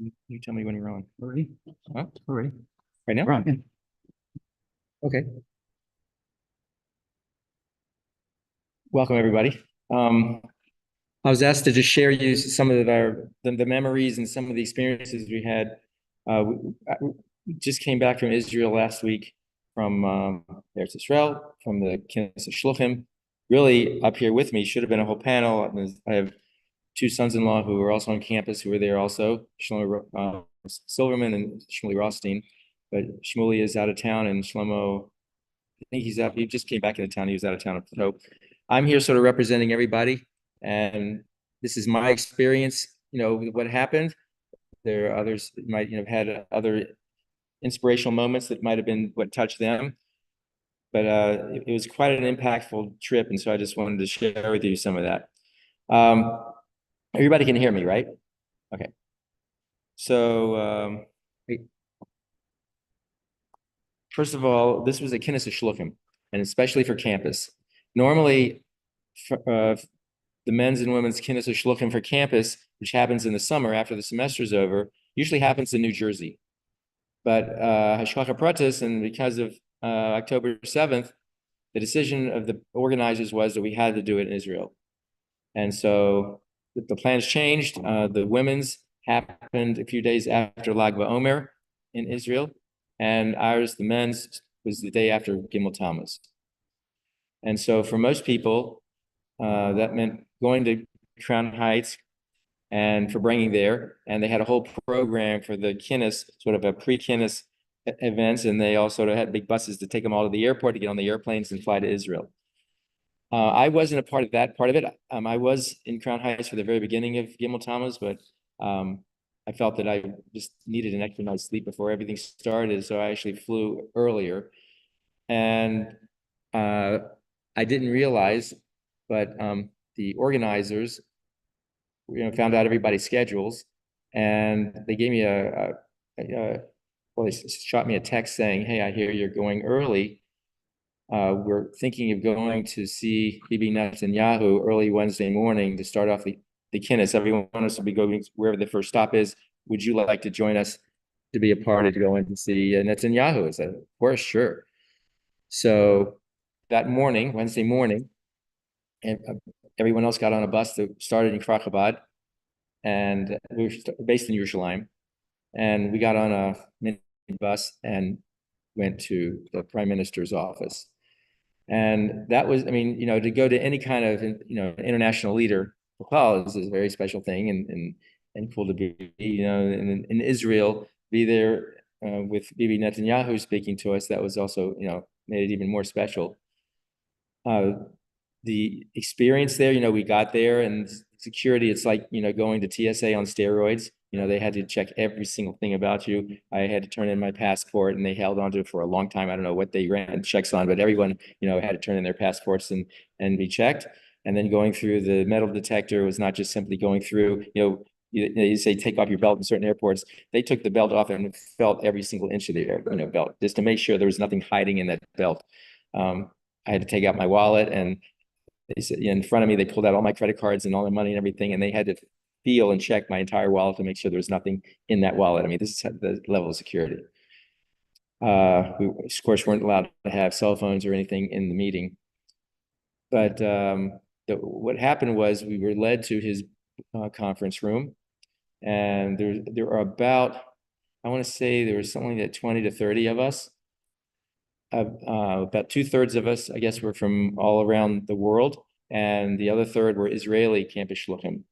You tell me when you're on. Already? Huh? Already. Right now? We're on. Yeah. Okay. Welcome, everybody. I was asked to just share you some of the memories and some of the experiences we had. We just came back from Israel last week from Eretz Yisrael, from the Knesset Shluchim. Really, up here with me should have been a whole panel. I have two sons-in-law who were also on campus who were there also, Shlomo Silverman and Shmuel Rothstein. But Shmuel is out of town, and Shlomo, I think he's out. He just came back into town. He was out of town. So I'm here sort of representing everybody. And this is my experience, with what happened. There are others that might, have had other inspirational moments that might have been what touched them. But it was quite an impactful trip. And so I just wanted to share with you some of that. Everybody can hear me, right? Okay. So first of all, this was a Knesset Shluchim, and especially for campus. Normally, the men's and women's Knesset Shluchim for campus, which happens in the summer after the semester is over, usually happens in New Jersey. But Hashgacha Pratis, and because of October 7th, the decision of the organizers was that we had to do it in Israel. And so the plans changed. The women's happened a few days after Lag BaOmer in Israel, and ours, the men's, was the day after Gimel Tammuz. And so for most people, that meant going to Crown Heights and for bringing there. And they had a whole program for the Kinnis, sort of a pre-Kinnis events. And they also had big buses to take them all to the airport to get on the airplanes and fly to Israel. I wasn't a part of that part of it. I was in Crown Heights for the very beginning of Gimel Tammuz, but I felt that I just needed an extra night's sleep before everything started. So I actually flew earlier. And I didn't realize, but the organizers, found out everybody's schedules, and they gave me they shot me a text saying, "Hey, I hear you're going early. We're thinking of going to see Bibi Netanyahu early Wednesday morning to start off the Kinnis. Everyone wants to be going wherever the first stop is. Would you like to join us to be a part of going to see Netanyahu?" I said, "Of course, sure." So that morning, Wednesday morning, and everyone else got on a bus that started in Krachabad, and we were based in Yerushalayim, and we got on a minibus and went to the prime minister's office. And that was, to go to any kind of, international leader for Kollel is a very special thing, and cool to be, in Israel, be there with Bibi Netanyahu speaking to us. That was also, made it even more special. The experience there, we got there, and security, it's like, going to TSA on steroids. They had to check every single thing about you. I had to turn in my passport, and they held onto it for a long time. I don't know what they ran checks on, but everyone, had to turn in their passports and be checked. And then going through the metal detector was not just simply going through, you say take off your belt in certain airports. They took the belt off and felt every single inch of the belt just to make sure there was nothing hiding in that belt. I had to take out my wallet, and they said, in front of me, they pulled out all my credit cards and all the money and everything, and they had to feel and check my entire wallet to make sure there was nothing in that wallet. This is the level of security. We, of course, weren't allowed to have cell phones or anything in the meeting. But what happened was we were led to his conference room, and there are about, I want to say there was something like 20 to 30 of us. About 2/3 of us, I guess, were from all around the world, and the other third were Israeli campus shluchim.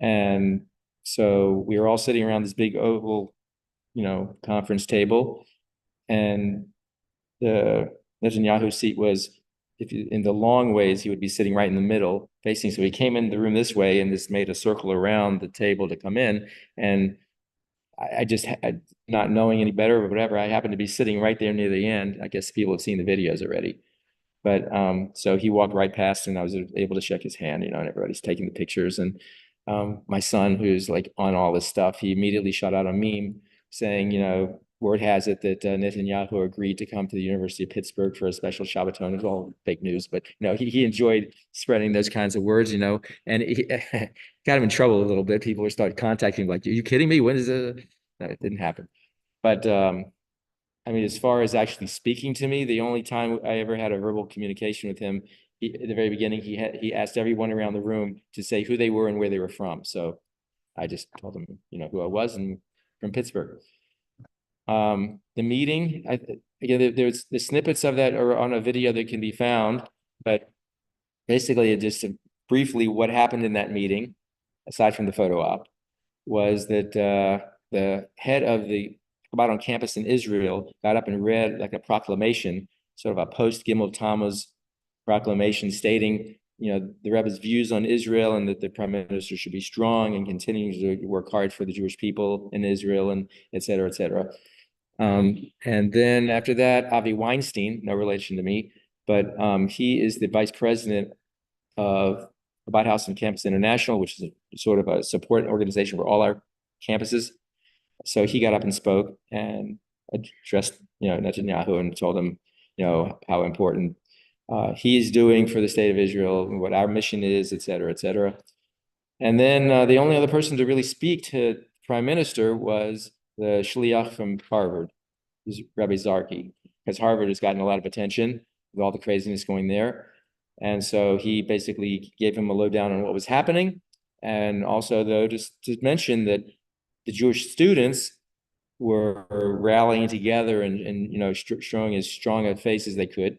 And so we were all sitting around this big oval, conference table, and the Netanyahu seat was, in the long ways, he would be sitting right in the middle, facing. So he came in the room this way, and this made a circle around the table to come in, and I just, not knowing any better or whatever, I happened to be sitting right there near the end. I guess people have seen the videos already. But so he walked right past, and I was able to shake his hand, and everybody's taking the pictures. And my son, who's like on all this stuff, he immediately shot out a meme saying, word has it that Netanyahu agreed to come to the University of Pittsburgh for a special Shabbaton. It's all fake news, but he enjoyed spreading those kinds of words, and he got him in trouble a little bit. People were started contacting him like, "Are you kidding me? When is it?" No, it didn't happen. But I mean, as far as actually speaking to me, the only time I ever had a verbal communication with him, at the very beginning, he asked everyone around the room to say who they were and where they were from. So I just told him, who I was and from Pittsburgh. The meeting, again, there's the snippets of that are on a video that can be found, but basically just briefly what happened in that meeting, aside from the photo op, was that the head of the Chabad on campus in Israel got up and read like a proclamation, sort of a post-Gimel Tammuz proclamation stating, the Rebbe's views on Israel and that the prime minister should be strong and continue to work hard for the Jewish people in Israel and et cetera, et cetera. And then after that, Avi Weinstein, no relation to me, but he is the vice president of Chabad House on Campus International, which is sort of a support organization for all our campuses. So he got up and spoke and addressed, Netanyahu and told him, how important he is doing for the state of Israel, what our mission is, et cetera, et cetera. And then the only other person to really speak to the prime minister was the shliach from Harvard, Rabbi Tzvi, because Harvard has gotten a lot of attention with all the craziness going there. And so he basically gave him a lowdown on what was happening. And also, though, just to mention that the Jewish students were rallying together and showing as strong a face as they could.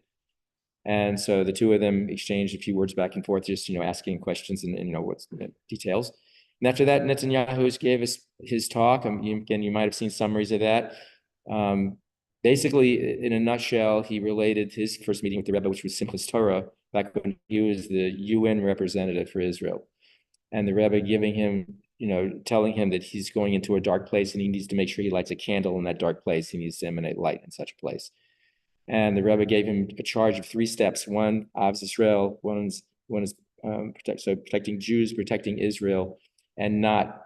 And so the two of them exchanged a few words back and forth, just asking questions and what's the details. And after that, Netanyahu gave us his talk. Again, you might have seen summaries of that. Basically, in a nutshell, he related his first meeting with the Rebbe, which was Simchas Torah, back when he was the UN representative for Israel. And the Rebbe giving him, telling him that he's going into a dark place and he needs to make sure he lights a candle in that dark place. He needs to emanate light in such a place. And the Rebbe gave him a charge of 3 steps. One, Av Yisrael, one is protecting Jews, protecting Israel, and not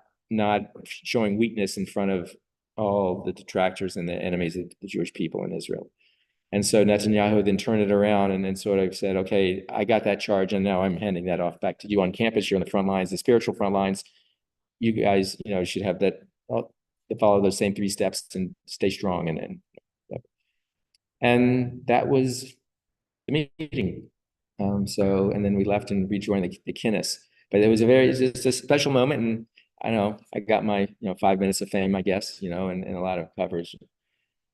showing weakness in front of all the detractors and the enemies of the Jewish people in Israel. And so Netanyahu then turned it around and then sort of said, okay, I got that charge and now I'm handing that off back to you on campus. You're on the front lines, the spiritual front lines. You guys, should have that, follow those same 3 steps and stay strong. And that was the meeting. And then we left and rejoined the Kinnis. But it was just a special moment. And I know I got my, 5 minutes of fame, I guess, and a lot of coverage.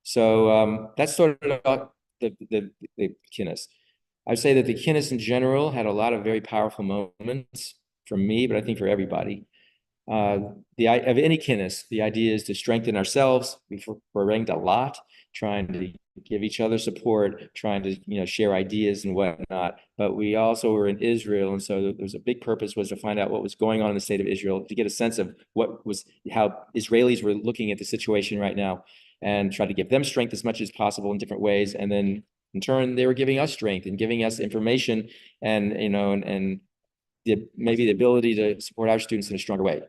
So that's sort of the Kinnis. I'd say that the Kinnis in general had a lot of very powerful moments for me, but I think for everybody. Of any Kinnis, the idea is to strengthen ourselves. We're ranked a lot, trying to give each other support, trying to share ideas and whatnot. But we also were in Israel, and so there was a big purpose was to find out what was going on in the state of Israel, to get a sense of how Israelis were looking at the situation right now, and try to give them strength as much as possible in different ways. And then in turn, they were giving us strength and giving us information and maybe the ability to support our students in a stronger way.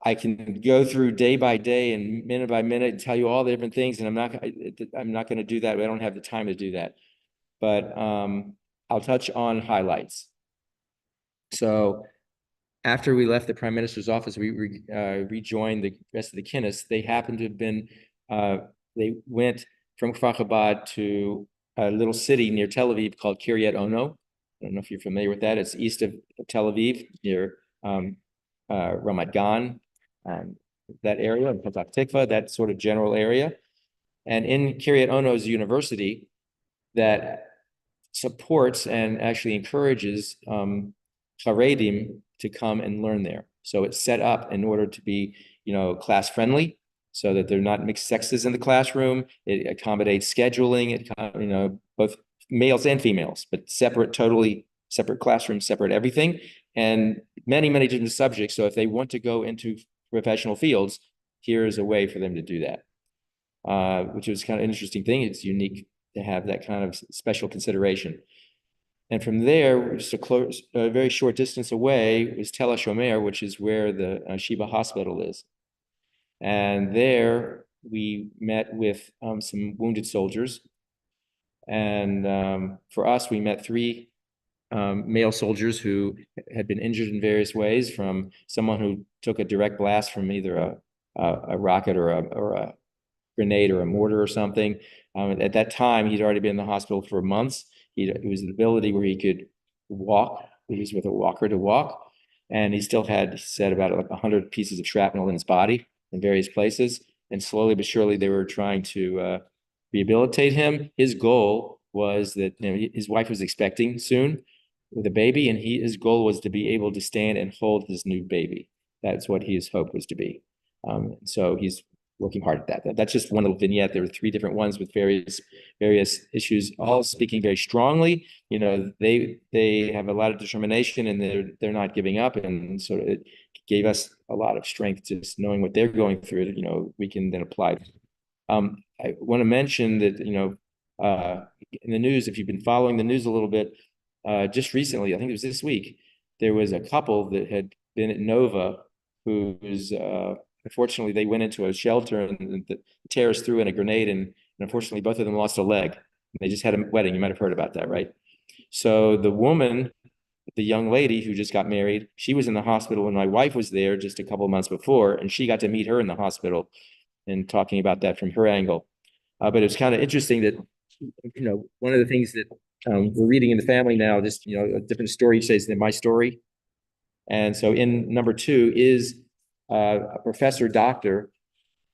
I can go through day by day and minute by minute and tell you all the different things, and I'm not going to do that. I don't have the time to do that. But I'll touch on highlights. So after we left the prime minister's office, we rejoined the rest of the Kinnis. They happened to have been, they went from Kfar Chabad to a little city near Tel Aviv called Kiryat Ono. I don't know if you're familiar with that. It's east of Tel Aviv, near Ramat Gan, that area, and Petach Tikva, that sort of general area. And in Kiryat Ono is a university that supports and actually encourages Haredim to come and learn there. So it's set up in order to be, class friendly, so that they're not mixed sexes in the classroom. It accommodates scheduling, both males and females, but totally separate classrooms, separate everything, and many, many different subjects. So if they want to go into professional fields, here is a way for them to do that, which is kind of an interesting thing. It's unique to have that kind of special consideration. And from there, just a very short distance away is Tel HaShomer, which is where the Sheba hospital is. And there, we met with some wounded soldiers. And for us, we met three male soldiers who had been injured in various ways, from someone who took a direct blast from either a rocket or a grenade or a mortar or something. At that time, he'd already been in the hospital for months. He was an ability where he could walk. He was with a walker to walk. And he still had, he said, about like 100 pieces of shrapnel in his body in various places. And slowly but surely, they were trying to rehabilitate him. His goal was that, you know, his wife was expecting soon with a baby, and his goal was to be able to stand and hold his new baby. That's what his hope was to be. So he's working hard at that. That's just one little vignette. There were three different ones with various issues, all speaking very strongly. You know, they have a lot of determination, and they're not giving up. And so it gave us a lot of strength, just knowing what they're going through. You know, we can then apply. I want to mention that, you know, in the news, if you've been following the news a little bit, just recently, I think it was this week, there was a couple that had been at Nova who's unfortunately, they went into a shelter and the terrorists threw in a grenade, and unfortunately, both of them lost a leg. They just had a wedding. You might have heard about that, right? So the woman, the young lady who just got married, she was in the hospital when my wife was there just a couple of months before, and she got to meet her in the hospital and talking about that from her angle. But it's kind of interesting that, you know, one of the things that we're reading in the family now, just, you know, a different story each day than my story. And so in number 2 is a professor doctor.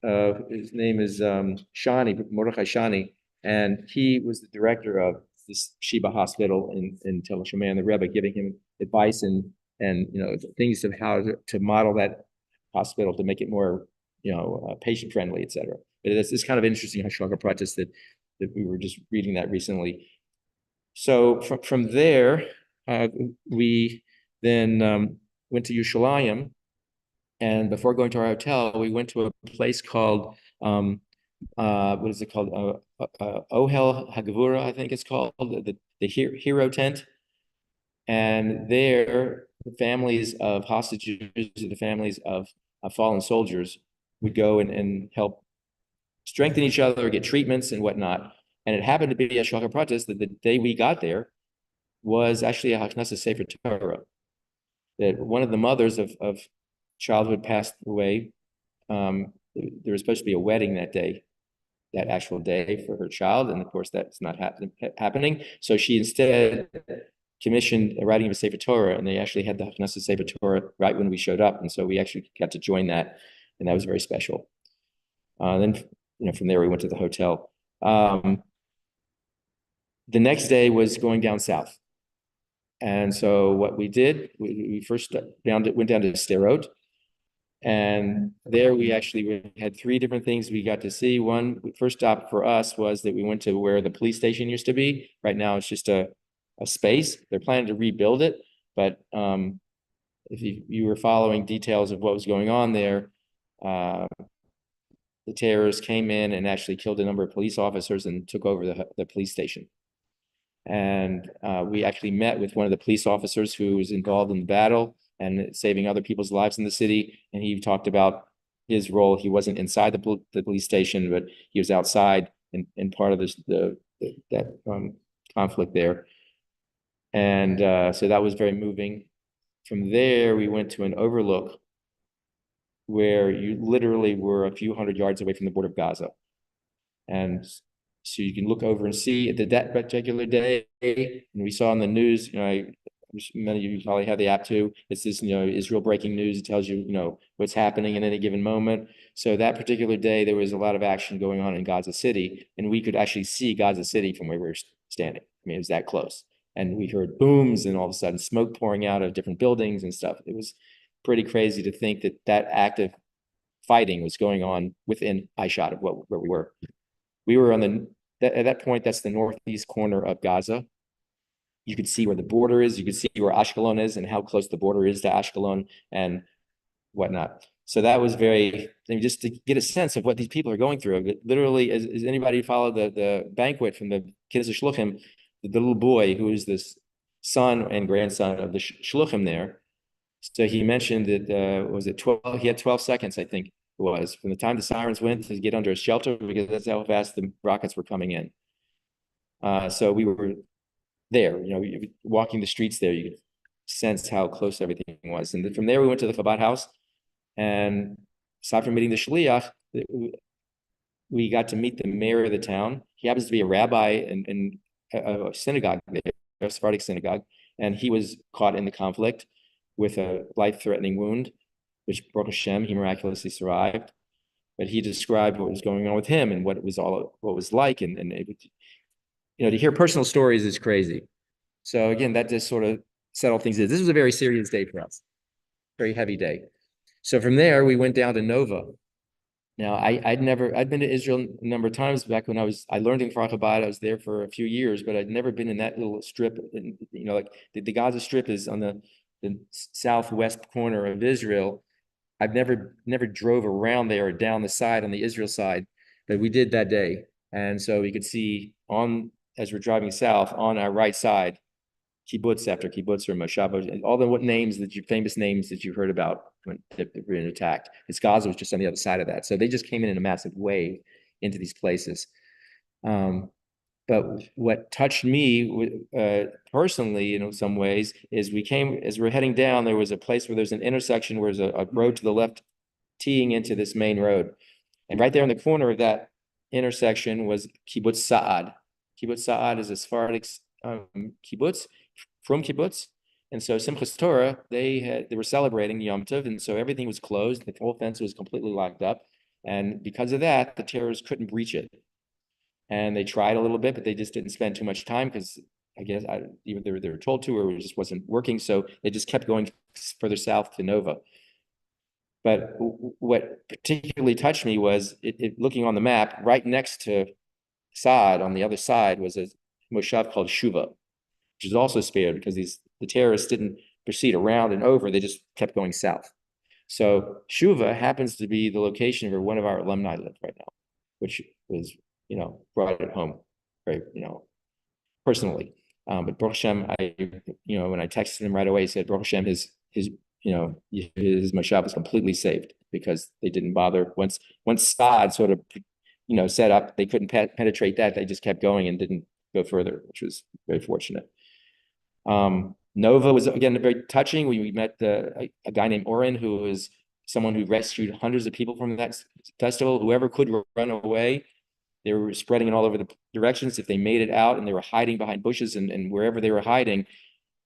His name is Shani, Mordechai Shani, and he was the director of this Sheba hospital in Tel Shomer, and the Rebbe giving him advice and you know, things of how to model that hospital to make it more, you know, patient friendly, et cetera. But it's kind of interesting Hashgacha practice that we were just reading that recently. So from there, we then went to Yerushalayim, and before going to our hotel, we went to a place called what is it called? Ohel Hagavura, I think it's called, the hero tent. And there, the families of hostages, the families of fallen soldiers would go and help strengthen each other, get treatments and whatnot. And it happened to be a shliach protest that the day we got there was actually a Haknasa Sefer Torah. That one of the mothers of childhood passed away. There was supposed to be a wedding that day, that actual day for her child, and of course that's not happening. So she instead commissioned a writing of a Sefer Torah, and they actually had the Haknasa Sefer Torah right when we showed up, and so we actually got to join that, and that was very special. Then, you know, from there we went to the hotel. The next day was going down south. And so what we did, we first went down to Sderot, and there we had 3 different things we got to see. One, first stop for us was that we went to where the police station used to be. Right now it's just a space. They're planning to rebuild it, but if you were following details of what was going on there, the terrorists came in and actually killed a number of police officers and took over the police station. And we actually met with one of the police officers who was involved in the battle and saving other people's lives in the city. And he talked about his role. He wasn't inside the police station, but he was outside in part of that conflict there. And so that was very moving. From there, we went to an overlook where you literally were a few hundred yards away from the border of Gaza. And so you can look over and see that particular day, and we saw on the news, you know, many of you probably have the app too. It's this, you know, Israel breaking news. It tells you, you know, what's happening in any given moment. So that particular day, there was a lot of action going on in Gaza City, and we could actually see Gaza City from where we were standing. I mean, it was that close. And we heard booms and all of a sudden smoke pouring out of different buildings and stuff. It was pretty crazy to think that active fighting was going on within eyeshot of where we were. We were on at that point, that's the northeast corner of Gaza. You could see where the border is. You could see where Ashkelon is and how close the border is to Ashkelon and whatnot. So that was just to get a sense of what these people are going through. But literally, as anybody followed the banquet from the kids of Shluchim, the little boy who is this son and grandson of the Shluchim there. So he mentioned that, was it 12? He had 12 seconds, I think, was from the time the sirens went to get under a shelter, because that's how fast the rockets were coming in. So we were there, walking the streets there, you could sense how close everything was. And then from there, we went to the Chabad house, and aside from meeting the shliach, we got to meet the mayor of the town. He happens to be a rabbi in a synagogue there, a Sephardic synagogue, and he was caught in the conflict with a life-threatening wound, which Baruch Hashem, he miraculously survived. But he described what was going on with him and what was like, and to hear personal stories is crazy. So again, that just sort of settled things. This was a very serious day for us, very heavy day. So from there, we went down to Nova. Now, I'd been to Israel a number of times back when I learned in Chabad. I was there for a few years, but I'd never been in that little strip. Like the Gaza Strip is on the southwest corner of Israel. I've never drove around there or down the side on the Israel side, but we did that day. And so we could see as we're driving south on our right side, kibbutz after kibbutz or moshav, all the famous names that you've heard about when they've been attacked. Gaza was just on the other side of that. So they just came in a massive wave into these places. But what touched me personally, in some ways, is as we're heading down, there was a place where there's an intersection where there's a road to the left teeing into this main road. And right there in the corner of that intersection was kibbutz Sa'ad. Kibbutz Sa'ad is a Sephardic kibbutz, from kibbutz. And so Simchas Torah, they were celebrating Yom Tov, and so everything was closed. The whole fence was completely locked up. And because of that, the terrorists couldn't breach it. And they tried a little bit, but they just didn't spend too much time because I guess either they were told to or it just wasn't working. So they just kept going further south to Nova. But what particularly touched me was looking on the map, right next to Saad on the other side was a moshav called Shuva, which is also spared because the terrorists didn't proceed around and over, they just kept going south. So Shuva happens to be the location where one of our alumni live right now, which was, brought it home very, personally. But Baruch Hashem, when I texted him right away, he said, Baruch Hashem, his moshav was completely saved because they didn't bother. Once Saad sort of, set up, they couldn't penetrate that. They just kept going and didn't go further, which was very fortunate. Nova was, again, very touching. We met a guy named Oren, who was someone who rescued hundreds of people from that festival. Whoever could run away, they were spreading in all over the directions. If they made it out and they were hiding behind bushes and wherever they were hiding,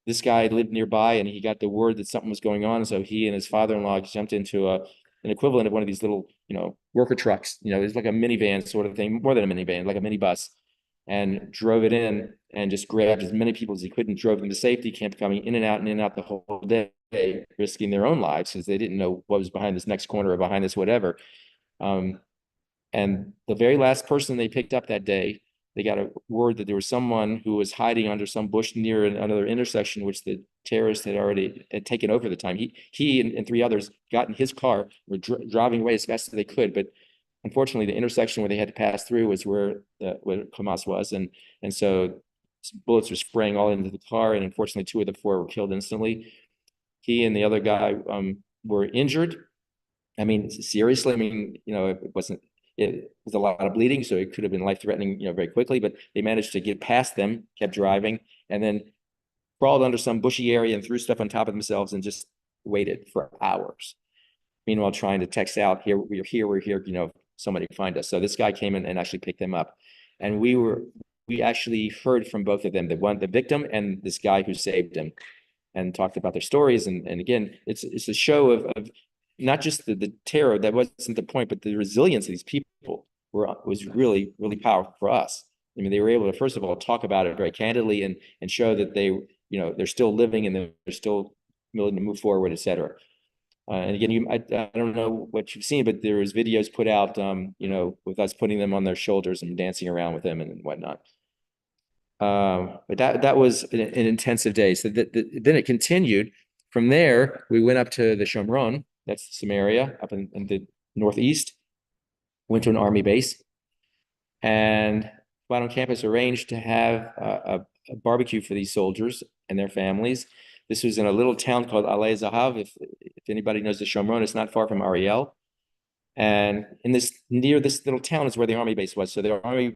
this guy lived nearby and he got the word that something was going on. So he and his father-in-law jumped into an equivalent of one of these little, worker trucks. It's like a minivan sort of thing, more than a minivan, like a minibus, and drove it in and just grabbed as many people as he could and drove them to safety, kept coming in and out the whole day, risking their own lives because they didn't know what was behind this next corner or behind this whatever. And the very last person they picked up that day, they got a word that there was someone who was hiding under some bush near another intersection, which the terrorists had taken over at the time. He and three others got in his car, were driving away as fast as they could, but unfortunately, the intersection where they had to pass through was where Hamas was, and so bullets were spraying all into the car, and unfortunately, two of the four were killed instantly. He and the other guy were injured. I mean, seriously. I mean, it was a lot of bleeding, so it could have been life-threatening, very quickly. But they managed to get past them, kept driving, and then crawled under some bushy area and threw stuff on top of themselves and just waited for hours. Meanwhile, trying to text out, we're here, somebody find us. So this guy came in and actually picked them up. And we actually heard from both of them, the victim and this guy who saved him, and talked about their stories. And again, it's a show of not just the terror, that wasn't the point, but the resilience of these people was really, really powerful for us. I mean, they were able to, first of all, talk about it very candidly and show that they're still living and they're still willing to move forward, et cetera. And again, I don't know what you've seen, but there was videos put out, with us putting them on their shoulders and dancing around with them and whatnot. But that was an intensive day. So then it continued. From there, we went up to the Shomron, that's Samaria, up in the northeast, went to an army base, and Shabbat on campus arranged to have a barbecue for these soldiers and their families. This was in a little town called Alei Zahav. If anybody knows the Shomron, it's not far from Ariel. And near this little town is where the army base was. So the army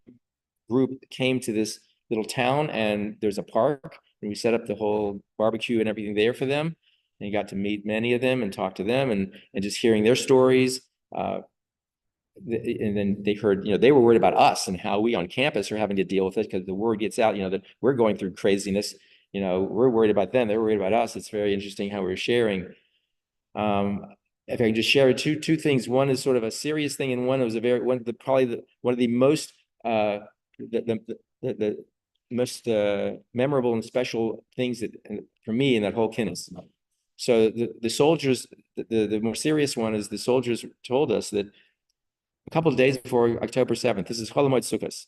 group came to this little town, and there's a park, and we set up the whole barbecue and everything there for them. And you got to meet many of them and talk to them, and just hearing their stories. And then they heard, they were worried about us and how we on campus are having to deal with it, because the word gets out, that we're going through craziness. We're worried about them. They're worried about us. It's very interesting how we're sharing. If I can just share two things. One is sort of a serious thing, and one was one of the most the most memorable and special things that for me in that whole kinnis. So the soldiers, the more serious one is the soldiers told us that a couple of days before October 7th, this is Chol Hamoed Sukkos.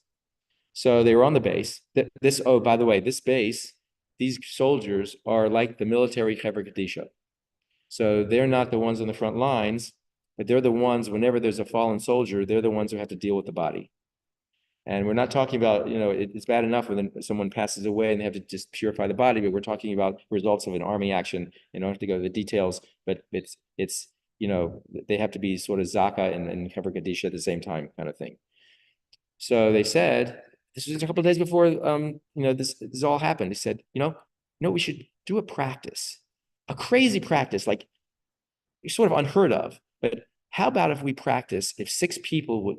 So they were on the base. Oh, by the way, this base, these soldiers are like the military Chevra Kadisha. So they're not the ones on the front lines, but they're the ones, whenever there's a fallen soldier, they're the ones who have to deal with the body. And we're not talking about, it's bad enough when someone passes away and they have to just purify the body, but we're talking about results of an army action. You don't have to go to the details, but it's they have to be sort of Zaka and Hever Kadisha at the same time, kind of thing. So they said, this was a couple of days before, this all happened. They said, we should do a practice, a crazy practice, like sort of unheard of. But how about if we practice, if 6 people would,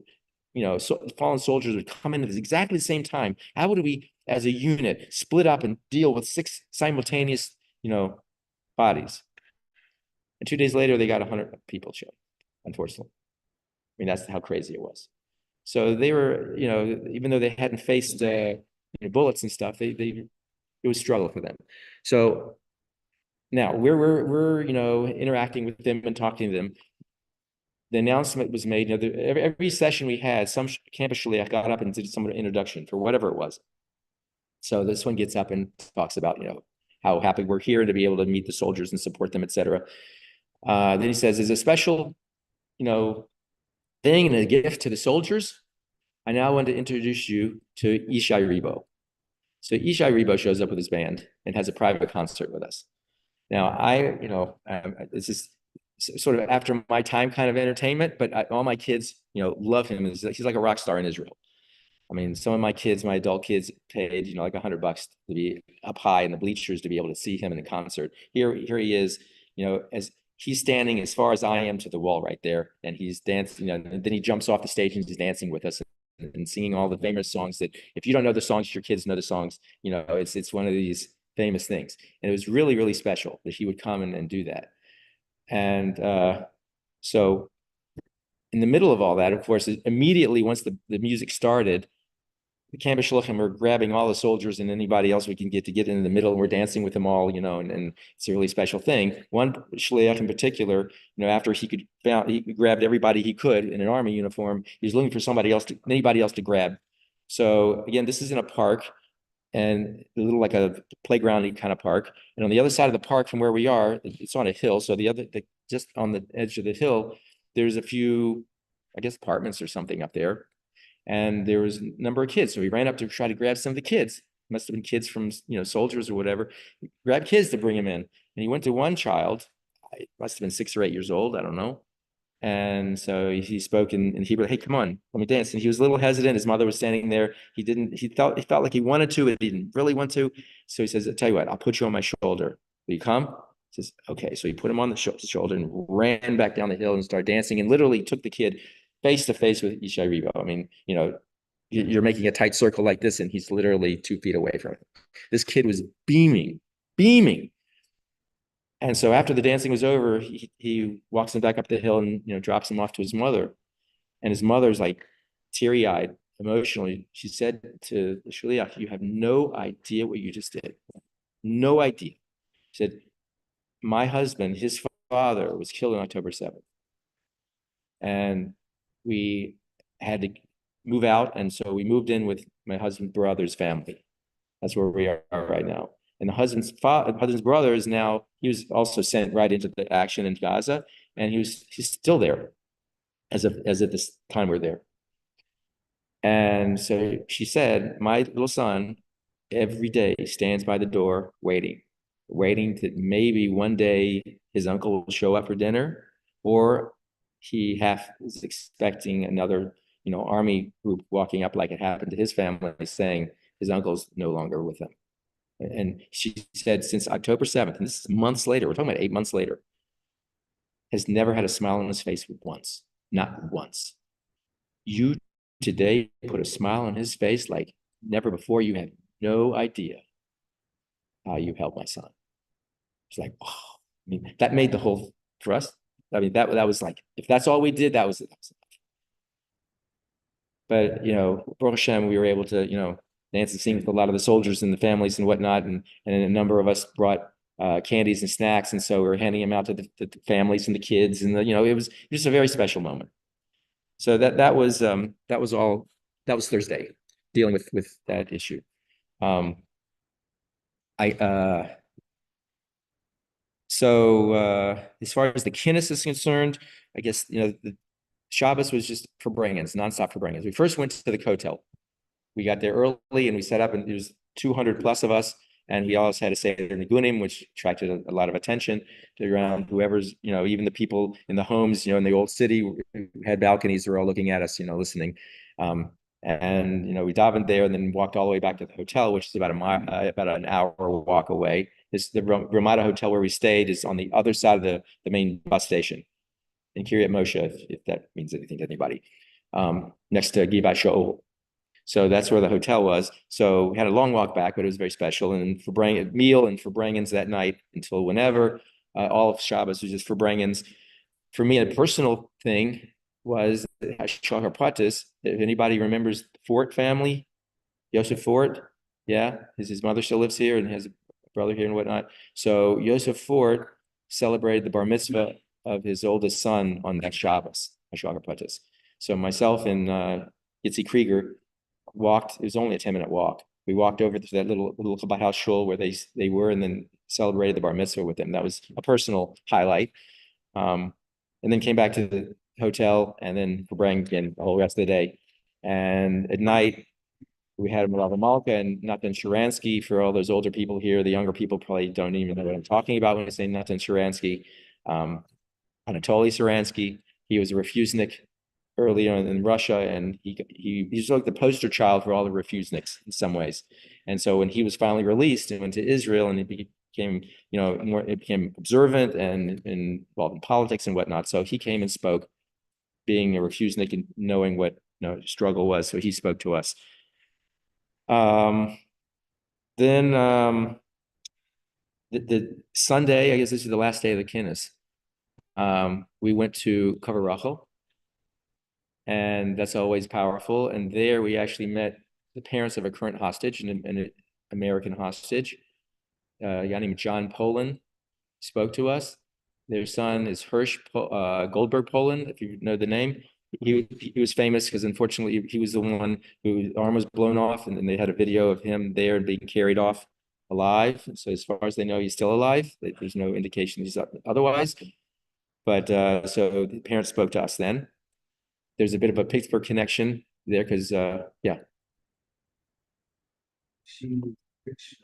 fallen soldiers would come in at exactly the same time, how would we, as a unit, split up and deal with 6 simultaneous, bodies? And 2 days later, they got 100 people show, unfortunately. I mean, that's how crazy it was. So they were, even though they hadn't faced bullets and stuff, it was a struggle for them. So now we're interacting with them and talking to them. The announcement was made. Every session we had, some campus shliach got up and did some introduction for whatever it was. So this one gets up and talks about how happy we're here to be able to meet the soldiers and support them, etc. Then he says, "As a special, thing and a gift to the soldiers, I now want to introduce you to Ishai Rebo." So Ishai Rebo shows up with his band and has a private concert with us. Now this is sort of after my time kind of entertainment, but all my kids, love him. He's like a rock star in Israel. I mean, some of my kids, my adult kids, paid like $100 to be up high in the bleachers to be able to see him in a concert. Here he is, as he's standing as far as I am to the wall right there, and he's dancing. And then he jumps off the stage and he's dancing with us and singing all the famous songs that, if you don't know the songs, your kids know the songs. It's one of these famous things, and it was really, really special that he would come and do that. And so in the middle of all that, of course, immediately once the music started, the campus shluchim were grabbing all the soldiers and anybody else we can get in the middle, and we're dancing with them all, and it's a really special thing. One shliach in particular, after he grabbed everybody he could in an army uniform, he was looking for anybody else to grab. So again, this is in a park, and a little like a playground kind of park. And on the other side of the park from where we are, it's on a hill. So just on the edge of the hill, there's a few, I guess, apartments or something up there. And there was a number of kids. So we ran up to try to grab some of the kids. Must have been kids from, soldiers or whatever. Grab kids to bring him in. And he went to one child, must have been 6 or 8 years old, I don't know. And so he spoke in Hebrew, "Hey, come on, let me dance." And he was a little hesitant. His mother was standing there. He felt like he wanted to, but he didn't really want to. So he says, "I'll tell you what, I'll put you on my shoulder. Will you come?" He says, "Okay." So he put him on the shoulder and ran back down the hill and started dancing, and literally took the kid face to face with Ishai Rebo. I mean, you're making a tight circle like this, and he's literally 2 feet away from him. This kid was beaming. And so after the dancing was over, he walks him back up the hill and drops him off to his mother. And his mother's like teary-eyed, emotionally. She said to the shliach, "You have no idea what you just did. No idea." She said, "My husband, his father, was killed on October 7th. And we had to move out. And so we moved in with my husband's brother's family. That's where we are right now. And the husband's brother is now, he was also sent right into the action in Gaza, and he's still there as of this time we're there." And so she said, "My little son every day stands by the door waiting that maybe one day his uncle will show up for dinner, or he half was expecting another, army group walking up like it happened to his family, saying his uncle's no longer with them. And she said since October 7th, and this is months later, we're talking about 8 months later, has never had a smile on his face once, not once. You today put a smile on his face like never before. You have no idea how you helped my son. It's like, oh, I mean, that made the whole, for us, I mean, that was like, if that's all we did, that was it. But, Baruch Hashem, we were able to, dance and sing with a lot of the soldiers and the families and whatnot. And a number of us brought candies and snacks. And so we were handing them out to the families and the kids. And, it was just a very special moment. So that was Thursday, dealing with that issue. So as far as the kinnis is concerned, I guess the Shabbos was just for bring-ins, nonstop for bring-ins. We first went to the Kotel. We got there early and we set up, and there was 200 plus of us, and we always had to say the Nigunim, which attracted a lot of attention to around whoever's, even the people in the homes, in the old city who had balconies were all looking at us, listening. And we davened there and then walked all the way back to the hotel, which is about an hour walk away. The Ramada Hotel where we stayed is on the other side of the main bus station in Kiryat Moshe, if that means anything to anybody, next to Givat Shaul. So that's where the hotel was. So we had a long walk back, but it was very special. And for meal and for bring-ins that night until whenever, all of Shabbos was just for bring-ins. For me, a personal thing was Hashachar Pratis. If anybody remembers the Fort family, Yosef Fort, yeah, his mother still lives here and has a brother here and whatnot. So Yosef Fort celebrated the bar mitzvah of his oldest son on that Shabbos, Hashachar Pratis. So myself and Yitzi Krieger walked. It was only a 10-minute walk. We walked over to that little Chabad house shul where they were, and then celebrated the bar mitzvah with them. That was a personal highlight. And then came back to the hotel, and then for bring again the whole rest of the day. And at night, we had a Malava Malka and Natan Sharansky. For all those older people here, the younger people probably don't even know what I'm talking about when I say Natan Sharansky. Anatoly Sharansky, he was a refusnik early on in Russia, and he's like the poster child for all the refusniks in some ways. And so when he was finally released and went to Israel, and he became, it became observant and involved in politics and whatnot. So he came and spoke, being a refusnik and knowing what struggle was. So he spoke to us. Then the Sunday, I guess this is the last day of the Kinnis. We went to Cover Rachel, and that's always powerful. And there we actually met the parents of a current hostage, an American hostage. A guy named John Poland spoke to us. Their son is Goldberg Poland, if you know the name. He was famous because unfortunately he was the one whose arm was blown off, and then they had a video of him there and being carried off alive. So as far as they know, he's still alive. There's no indication he's otherwise. But so the parents spoke to us then. There's a bit of a Pittsburgh connection there because, yeah. She rich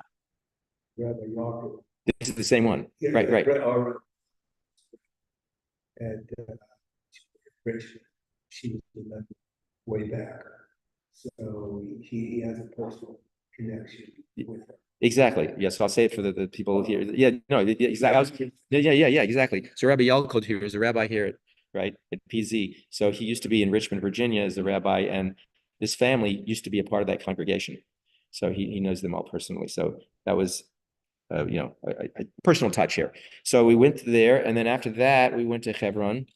Rabbi Yaakov. This is the same one. Yeah, right. And rich, she was the member way back. So he has a personal connection with her. Exactly. Yes, I'll say it for the people here. Yeah, no, exactly. Yeah, exactly. So Rabbi Yalkod here is a rabbi here at PZ. So he used to be in Richmond, Virginia as a rabbi, and this family used to be a part of that congregation. So he knows them all personally. So that was, a personal touch here. So we went there, and then after that, we went to Hebron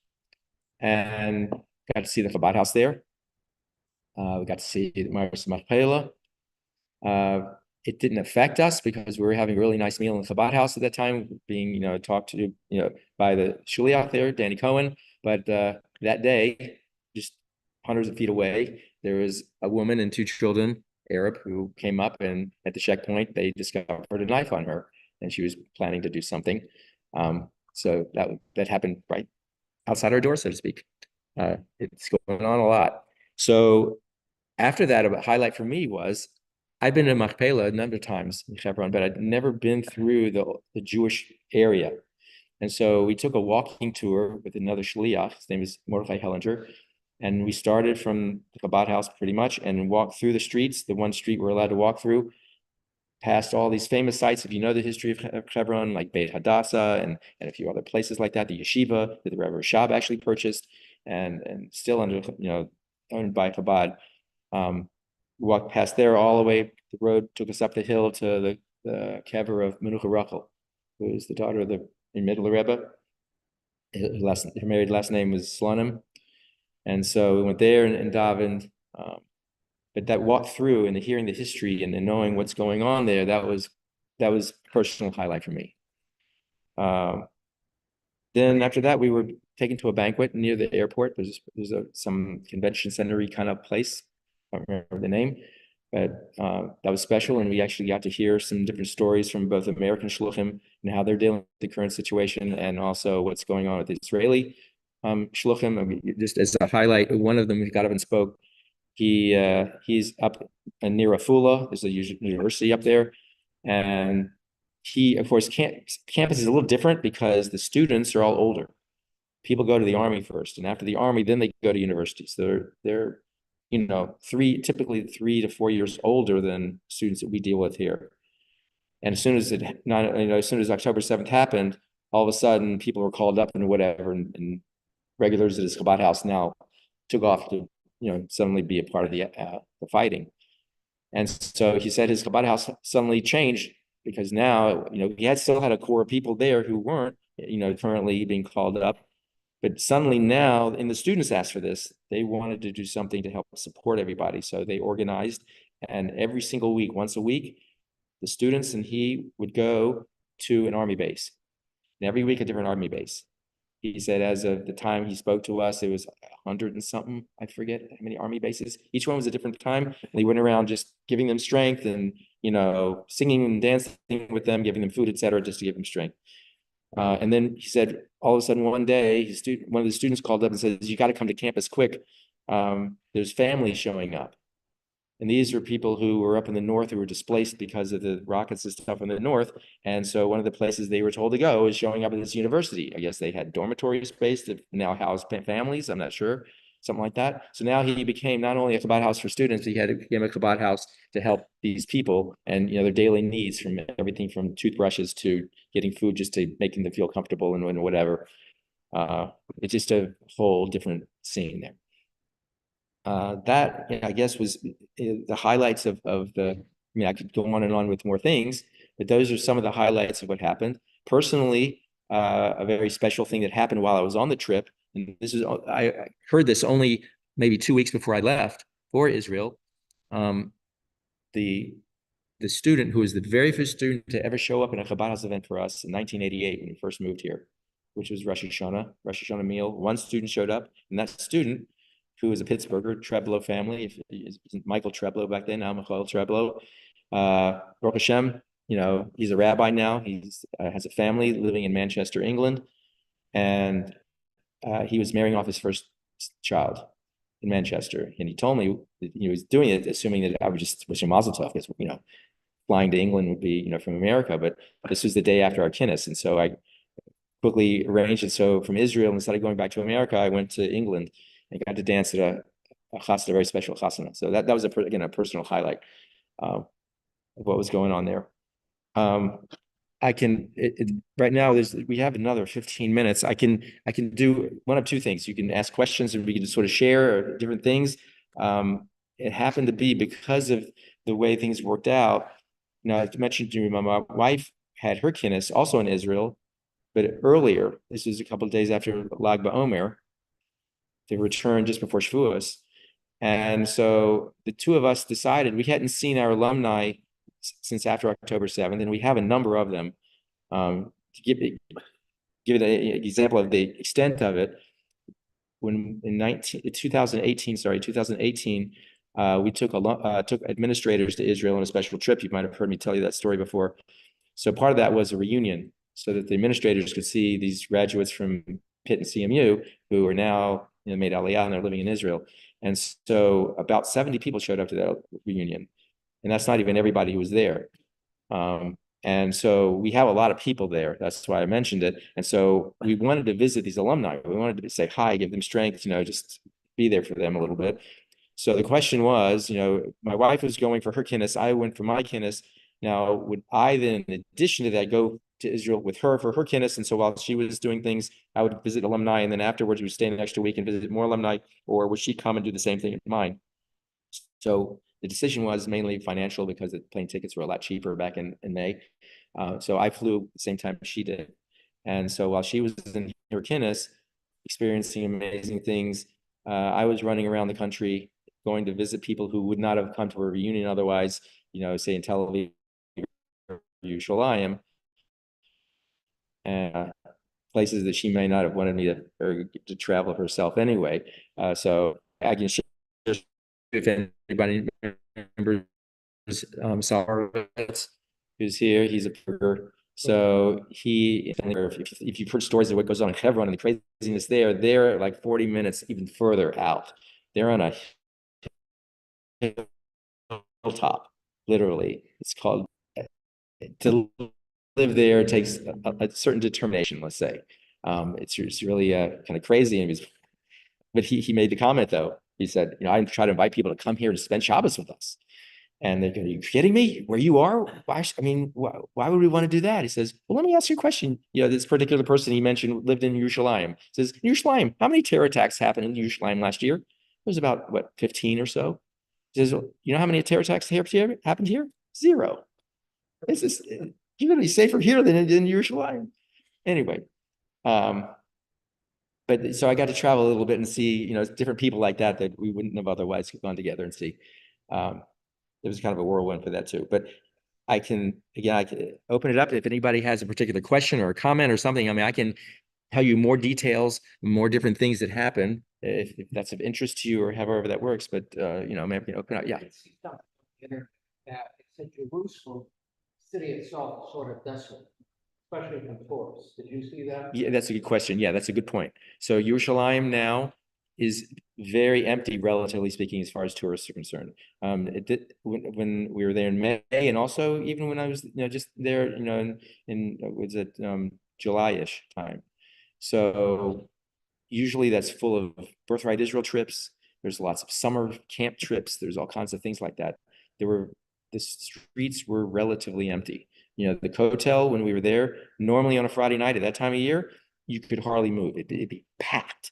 and got to see the Chabad house there. We got to see the Maris Machpelah. It didn't affect us because we were having a really nice meal in the Chabad house at that time, being, talked to, by the shliach there, Danny Cohen. But that day, just hundreds of feet away, there was a woman and two children, Arab, who came up, and at the checkpoint, they discovered a knife on her, and she was planning to do something. So that happened right outside our door, so to speak. It's going on a lot. So after that, a highlight for me was, I've been to Machpelah a number of times in Hebron, but I'd never been through the Jewish area. And so we took a walking tour with another shliach. His name is Mordechai Hellinger. And we started from the Chabad house pretty much and walked through the streets, the one street we're allowed to walk through, past all these famous sites. If you know the history of Hebron, like Beit Hadassah and a few other places like that, the yeshiva that the Rebbe Rashab actually purchased and still under, owned by Chabad. Walked past there all the way. The road took us up the hill to the kever of Menucha Rachel, who is the daughter of the middle Rebbe. Her married last name was Slonim. And so we went there and davened. But that walk through and hearing the history and knowing what's going on there, that was a personal highlight for me. Then after that, we were taken to a banquet near the airport. There's some convention center-y kind of place. I don't remember the name, but that was special. And we actually got to hear some different stories from both American Shluchim and how they're dealing with the current situation and also what's going on with the Israeli Shluchim. I mean, just as a highlight, one of them who got up and spoke, he's up near Afula. There's a university up there. And he, of course, campus is a little different because the students are all older. People go to the army first, and after the army, then they go to universities. They're typically 3 to 4 years older than students that we deal with here. And as soon as as soon as October 7th happened, all of a sudden people were called up and whatever, and regulars at his Chabad house now took off to suddenly be a part of the fighting. And so he said his Chabad house suddenly changed because now he still had a core of people there who weren't currently being called up. But suddenly now, and the students asked for this, they wanted to do something to help support everybody. So they organized, and every single week, once a week, the students and he would go to an army base. And every week, a different army base. He said as of the time he spoke to us, it was 100 and something, I forget how many army bases. Each one was a different time. And he went around just giving them strength and, singing and dancing with them, giving them food, etc., just to give them strength. And then he said, all of a sudden one day, one of the students called up and says, "You got to come to campus quick. There's families showing up." And these are people who were up in the north who were displaced because of the rockets and stuff in the north. And so one of the places they were told to go is showing up at this university. I guess they had dormitory space that now house families. I'm not sure. Something like that. So now he became not only a Chabad house for students, he became a Chabad house to help these people and their daily needs, from everything from toothbrushes to getting food, just to making them feel comfortable and whatever. It's just a whole different scene there. That I guess was the highlights of the. I mean, I could go on and on with more things, but those are some of the highlights of what happened. Personally, a very special thing that happened while I was on the trip. And I heard this only maybe 2 weeks before I left for Israel. The student who was the very first student to ever show up in a Chabad house event for us in 1988 when we first moved here, which was Rosh Hashanah meal. One student showed up, and that student, who was a Pittsburgher, Treblo family, Michael Treblo back then, now Michael Treblo. Baruch Hashem, he's a rabbi now. He's has a family living in Manchester, England, and he was marrying off his first child in Manchester. And he told me that he was doing it, assuming that I would just wish him mazel tov, because, flying to England would be, from America. But this was the day after our kinnis. And so I quickly arranged it. So from Israel, instead of going back to America, I went to England and got to dance at a chasana, a very special chasana. So that was, again, a personal highlight of what was going on there. I can right now we have another 15 minutes. I can do one of two things. You can ask questions and we can just sort of share different things. It happened to be because of the way things worked out. I mentioned to you, my wife had her kinnis also in Israel, but earlier, this was a couple of days after Lag BaOmer. They returned just before Shavuos. And so the two of us decided, we hadn't seen our alumni since after October 7th, and we have a number of them. To give it an example of the extent of it, when in 2018, we took administrators to Israel on a special trip. You might have heard me tell you that story before. So part of that was a reunion, so that the administrators could see these graduates from Pitt and CMU who are now made Aliyah and they're living in Israel. And so about 70 people showed up to that reunion. And that's not even everybody who was there. And so we have a lot of people there. That's why I mentioned it. And so we wanted to visit these alumni. We wanted to say hi, give them strength, just be there for them a little bit. So the question was, my wife was going for her kinnis. I went for my kinnis. Now, would I then, in addition to that, go to Israel with her for her kinnis? And so while she was doing things, I would visit alumni. And then afterwards, we would stay an extra week and visit more alumni. Or would she come and do the same thing at mine? So the decision was mainly financial because the plane tickets were a lot cheaper back in May. So I flew at the same time she did. And so while she was in her kinnis, experiencing amazing things, I was running around the country, going to visit people who would not have come to a reunion otherwise, say in Tel Aviv, Yisroel, and places that she may not have wanted me to travel herself anyway. So I can share if anybody remembers Saul who's here. He's a Pittsburgh. So if you've heard stories of what goes on in Hebron and the craziness there, they're like 40 minutes even further out. They're on a hilltop, literally. It's called, to live there takes a certain determination, let's say. It's really kind of crazy. But he made the comment though. He said, I try to invite people to come here and spend Shabbos with us. And they go, are you kidding me? Where you are? Why would we want to do that? He says, well, let me ask you a question. This particular person he mentioned lived in Yerushalayim. He says, Yerushalayim, how many terror attacks happened in Yerushalayim last year? It was about, 15 or so. He says, well, you know how many terror attacks happened here? 0. It's just, you're going to be safer here than in Yerushalayim. Anyway, but so I got to travel a little bit and see, different people like that we wouldn't have otherwise gone together and see. It was kind of a whirlwind for that too. But I can open it up if anybody has a particular question or a comment or something. I can tell you more details, more different things that happen if that's of interest to you or however that works. But maybe I can open up. Yeah. It's in Jerusalem, city itself is sort of desolate, especially from tourists. Did you see that? Yeah, that's a good question. Yeah, that's a good point. So Yerushalayim now is very empty, relatively speaking, as far as tourists are concerned. It did when we were there in May, and also even when I was, just there, in was it July-ish time. So usually that's full of Birthright Israel trips. There's lots of summer camp trips. There's all kinds of things like that. The streets were relatively empty. The hotel when we were there, normally on a Friday night at that time of year, you could hardly move. It'd be packed.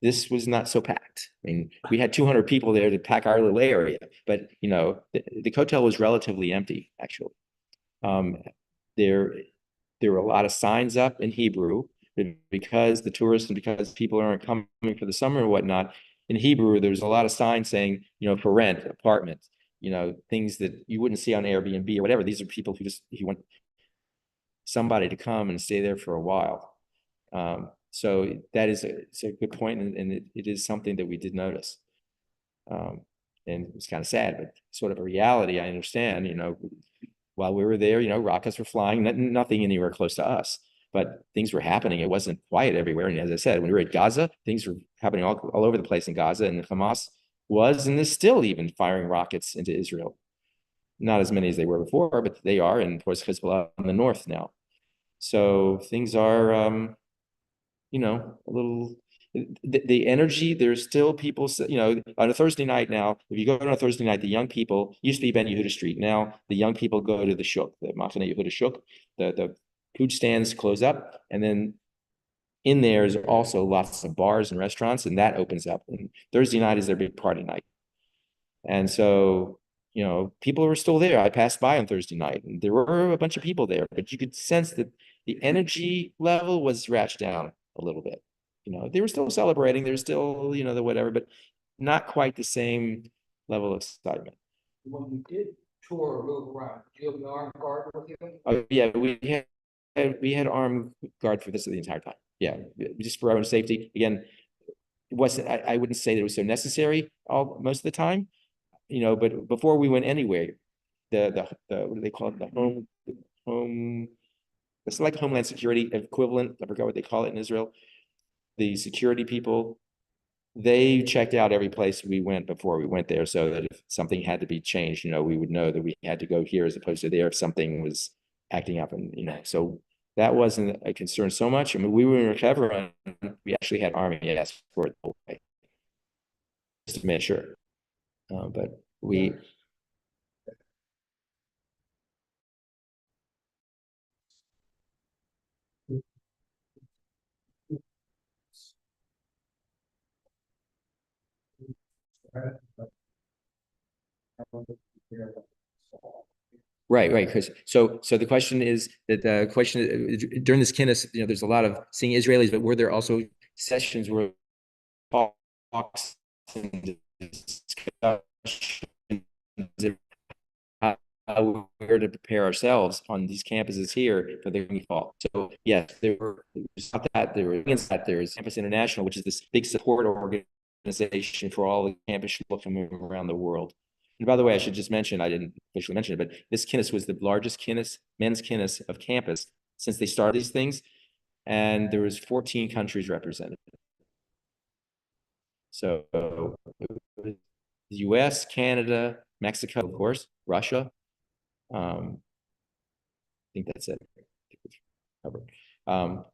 This was not so packed. We had 200 people there to pack our little area, but the hotel was relatively empty, actually. There were a lot of signs up in Hebrew because the tourists and because people aren't coming for the summer and whatnot. In Hebrew, there was a lot of signs saying, for rent, apartments, things that you wouldn't see on Airbnb or whatever. These are people who want somebody to come and stay there for a while. So that is it's a good point, and it is something that we did notice. And it was kind of sad, but sort of a reality. I understand, while we were there, rockets were flying, nothing anywhere close to us, but things were happening. It wasn't quiet everywhere. And as I said, when we were at Gaza, things were happening all over the place in Gaza, and Hamas was and is still even firing rockets into Israel. Not as many as they were before, but they are, and of course Hezbollah in the north now. So things are, a little, the energy, there's still people, on a Thursday night now, if you go on a Thursday night, the young people, used to be Ben Yehuda Street. Now the young people go to the Shuk, the Machane Yehuda Shuk, the food stands close up. And then in there is also lots of bars and restaurants, and that opens up. And Thursday night is their big party night. And so, people were still there. I passed by on Thursday night and there were a bunch of people there, but you could sense that the energy level was ratcheted down a little bit. They were still celebrating. There's still, the whatever, but not quite the same level of excitement. When you did tour or move around, do you have an armed guard with you? Oh, yeah, we had armed guard for this the entire time. Yeah, just for our own safety. Again, it wasn't. I wouldn't say that it was so necessary most of the time. But before we went anywhere, the what do they call it? The home. It's like Homeland Security equivalent. I forgot what they call it in Israel. The security people, they checked out every place we went before we went there, so that if something had to be changed, we would know that we had to go here as opposed to there if something was acting up, and so that wasn't a concern so much. I mean, we were in recovery, and we actually had Army escort the whole way, just to make sure. But we. Right, Chris. So the question is that during this Knesset, there's a lot of seeing Israelis, but were there also sessions where talks and discussions how we're to prepare ourselves on these campuses here for the fall? So yes, there was that. There was against that. There's Campus International, which is this big support organization for all the campus Shluchim around the world. And by the way, I should just mention, I didn't officially mention it, but this Kinnis was the largest men's Kinnis of campus since they started these things. And there was 14 countries represented. So the US, Canada, Mexico, of course, Russia. I think that's it.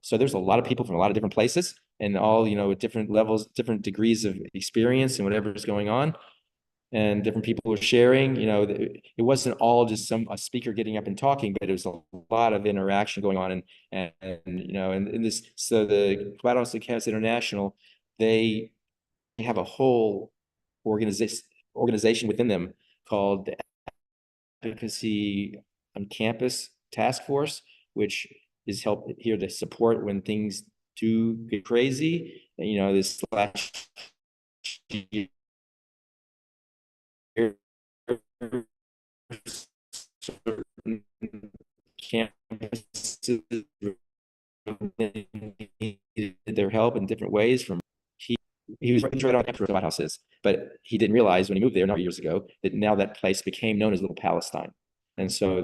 So there's a lot of people from a lot of different places and all, at different levels, different degrees of experience and whatever is going on. And different people were sharing, it wasn't all just a speaker getting up and talking, but it was a lot of interaction going on. And this, so the Quad Campus International, they have a whole organization within them called the Advocacy on Campus Task Force, which is here to support when things do get crazy. This last campuses needed their help in different ways. He was right on campus where the White House is, but he didn't realize when he moved there a number of years ago that now that place became known as Little Palestine. And so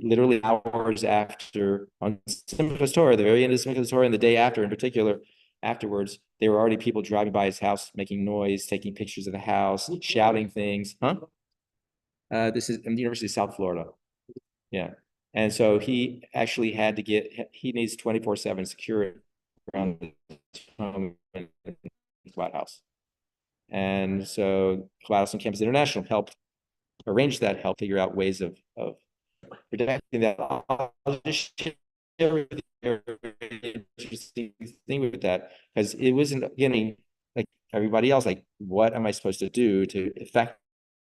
literally hours after, on Simchas Torah, the very end of Simchas Torah, and the day after in particular, afterwards, there were already people driving by his house, making noise, taking pictures of the house, shouting things. This is in the University of South Florida. Yeah. And so he actually had to he needs 24/7 security around his home in the White House. And so White House and Campus International helped arrange that, help figure out ways of protecting that. I'll just share with you an interesting thing with that, because it wasn't getting like everybody else, like, what am I supposed to do to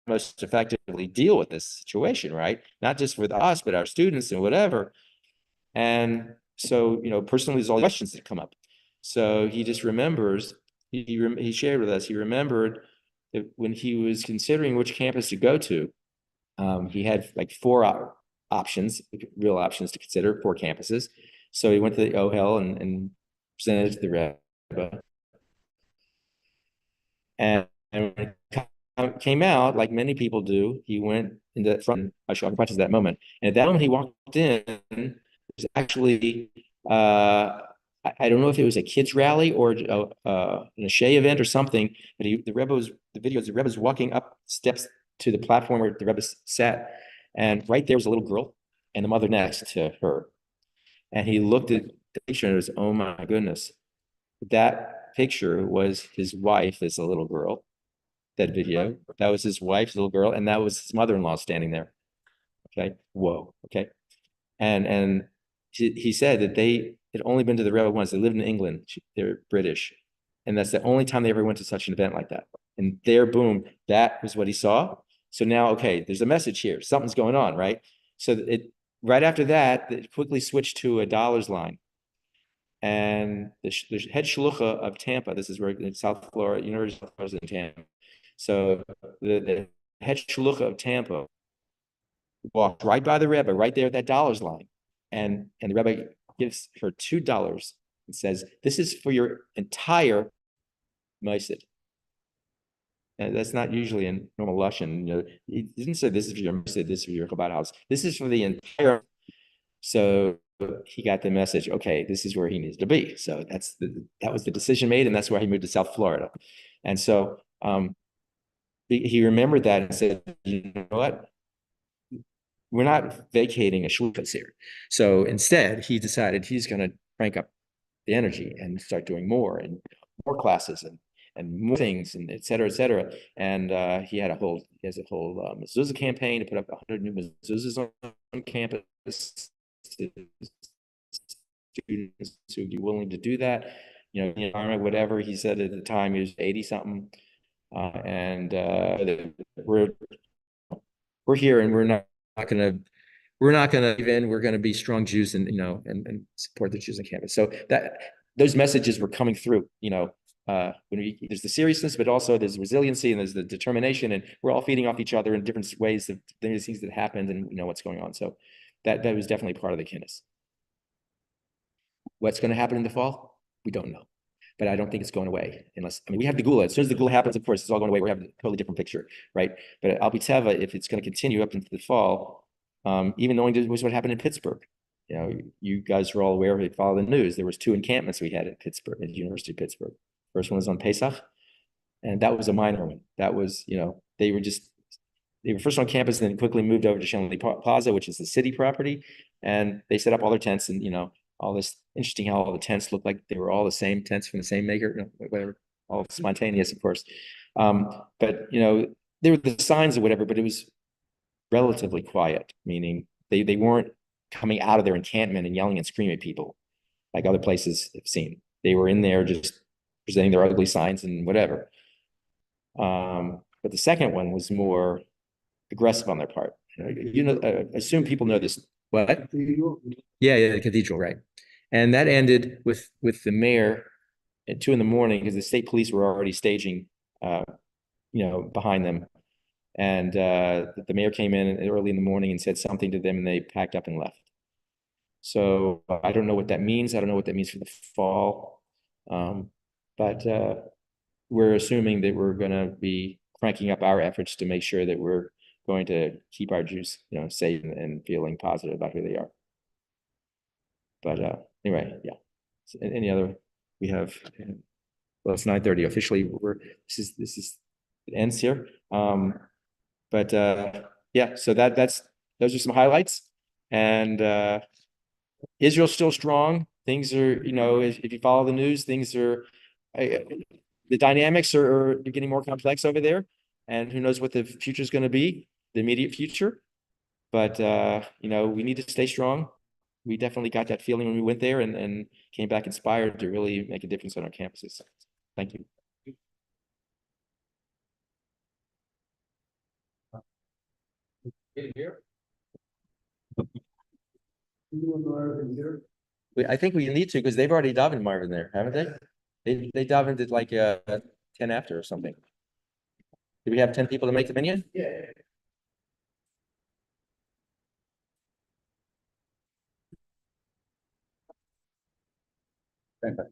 most effectively deal with this situation, right? Not just with us, but our students and whatever. And so, personally, there's all the questions that come up. So he just remembers, he shared with us, he remembered that when he was considering which campus to go to, he had like four options, real options to consider, 4 campuses. So he went to the OHEL and presented it to the Rebbe. And when it came out, like many people do, he went in the front of Shluchim at that moment. And at that moment, he walked in, it was actually, I don't know if it was a kids rally or a Shea event or something, but the Rebbe's walking up steps to the platform where the Rebbe sat, and right there was a little girl and the mother next to her. And he looked at the picture and it was, oh my goodness, that picture was his wife as a little girl. That video, that was his wife's little girl, and that was his mother-in-law standing there. Okay, whoa, okay. And he said that they had only been to the Rebbe once. They lived in England. They're British. And that's the only time they ever went to such an event like that. And there, boom, that was what he saw. So now, okay, there's a message here. Something's going on, right? So right after that, it quickly switched to a dollars line. And the head shlucha of Tampa, this is where in South Florida, University of Florida in Tampa. So the head shlucha of Tampa walked right by the Rebbe, right there at that dollars line. And the Rebbe gives her $2 and says, this is for your entire Mosid. And that's not usually in normal Lashon. He didn't say this is for your Mosid, this is for your Chabad house. This is for the entire. So he got the message, okay, this is where he needs to be. So that was the decision made, and that's why he moved to South Florida. And so he remembered that and said, you know what? we're not vacating a shlichus here. So instead, he decided he's going to crank up the energy and start doing more and more classes and more things and et cetera, et cetera. And he has a whole mezuzah campaign to put up 100 new mezuzahs on campus. Students who would be willing to do that, whatever he said at the time, he was 80 something. We're here and we're not going to give in. We're going to be strong Jews and support the Jews on campus. So that those messages were coming through, there's the seriousness, but also there's resiliency and there's the determination, and we're all feeding off each other in different ways of things that happened and what's going on. So that was definitely part of the kinnis. What's going to happen in the fall? We don't know. But I don't think it's going away we have the gula. As soon as the gula happens, of course, it's all going away. We have a totally different picture, right? But Al Pittsburgh, if it's going to continue up into the fall, even knowing this was what happened in Pittsburgh, you guys were all aware of it, follow the news. There was 2 encampments we had at Pittsburgh, at the University of Pittsburgh. First one was on Pesach, and that was a minor one. That was, they were first on campus, and then quickly moved over to Shanley Plaza, which is the city property, and they set up all their tents and, all this interesting how all the tents looked like they were all the same tents from the same maker, whatever, all spontaneous, of course. But there were the signs or whatever, but it was relatively quiet, meaning they weren't coming out of their encampment and yelling and screaming at people like other places have seen. They were in there just presenting their ugly signs and whatever. But the second one was more aggressive on their part. Assume people know this. What? Yeah, the cathedral, right. And that ended with the mayor at 2 a.m. because the state police were already staging, behind them. And the mayor came in early in the morning and said something to them, and they packed up and left. So I don't know what that means. I don't know what that means for the fall. But we're assuming that we're going to be cranking up our efforts to make sure that we're going to keep our Jews, safe and feeling positive about who they are. But anyway, yeah. So any other? We have. Well, it's 9:30 officially. This is it ends here. But yeah. So those are some highlights, and Israel's still strong. Things are, if you follow the news, things are. The dynamics are getting more complex over there, and who knows what the future is going to be, the immediate future. But we need to stay strong. We definitely got that feeling when we went there and came back inspired to really make a difference on our campuses. Thank you. I think we need to, because they've already davened Marvin there, haven't they? They davened at like 10 after or something. Do we have 10 people to make the minyan? Yeah. Thank you.